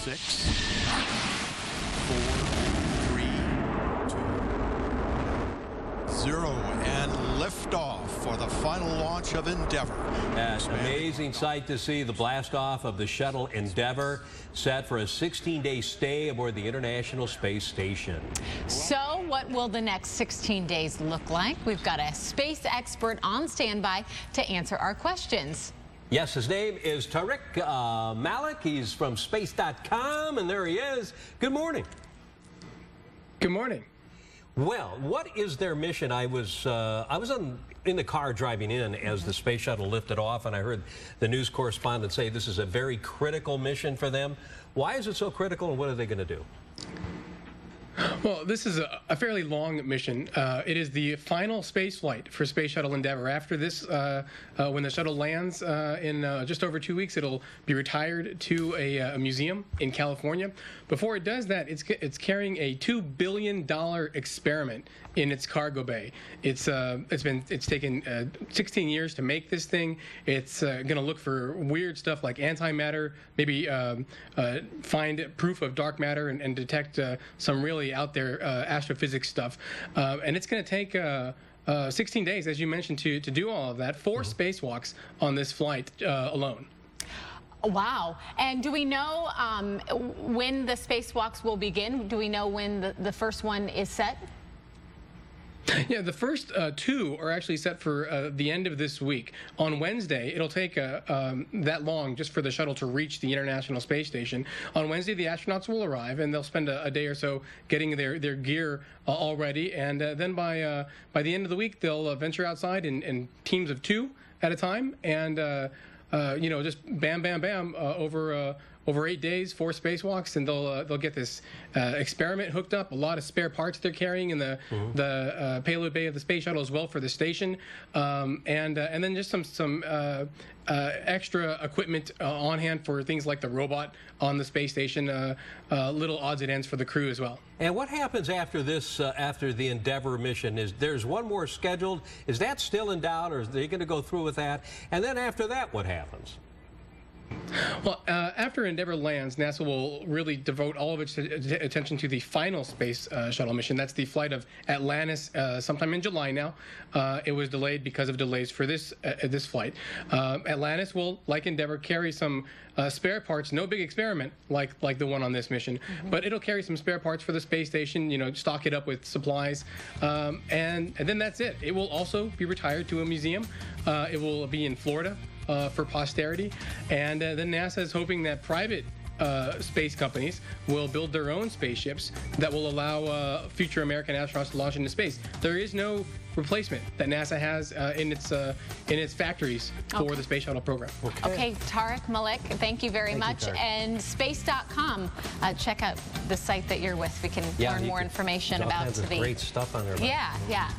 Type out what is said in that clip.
6, 4, 3, 2, 0, and liftoff for the final launch of Endeavor. An amazing sight to see the blast-off of the Shuttle Endeavor, set for a 16-day stay aboard the International Space Station. So what will the next 16 days look like? We've got a space expert on standby to answer our questions. Yes, his name is Tariq Malik. He's from space.com, and there he is. Good morning. Good morning. Well, what is their mission? I was in the car driving in as the space shuttle lifted off, and I heard the news correspondent say this is a very critical mission for them. Why is it so critical, and what are they going to do? Well, this is a fairly long mission. It is the final space flight for Space Shuttle Endeavor. After this, when the shuttle lands in just over 2 weeks, it'll be retired to a museum in California. Before it does that, it's carrying a $2 billion experiment in its cargo bay. It's taken 16 years to make this thing. It's going to look for weird stuff like antimatter, maybe find proof of dark matter and detect some really out there astrophysics stuff. And it's going to take 16 days, as you mentioned, to do all of that. 4 spacewalks on this flight alone. Wow. And do we know when the spacewalks will begin? Do we know when the first one is set? Yeah, the first 2 are actually set for the end of this week. On Wednesday, it'll take that long just for the shuttle to reach the International Space Station. On Wednesday, the astronauts will arrive, and they'll spend a day or so getting their gear all ready. And then by the end of the week, they'll venture outside in teams of 2 at a time, and you know, just bam, bam, bam over 8 days, 4 spacewalks, and they'll get this experiment hooked up. A lot of spare parts they're carrying in the payload bay of the space shuttle as well for the station, and then just some extra equipment on hand for things like the robot on the space station, little odds and ends for the crew as well. And what happens after this, after the Endeavor mission? There's one more scheduled. Is that still in doubt, or are they going to go through with that? And then after that, what happens? Well, after Endeavor lands, NASA will really devote all of its attention to the final space shuttle mission. That's the flight of Atlantis sometime in July now. It was delayed because of delays for this flight. Atlantis will, like Endeavor, carry some spare parts. No big experiment like the one on this mission, but it'll carry some spare parts for the space station, you know, stock it up with supplies, and then that's it. It will also be retired to a museum. It will be in Florida for posterity, and then NASA is hoping that private space companies will build their own spaceships that will allow future American astronauts to launch into space. There is no replacement that NASA has in its factories for the space shuttle program. Okay, Tariq Malik, thank you very much. And space.com, check out the site that you're with. We can learn more information about the great stuff on there. Yeah.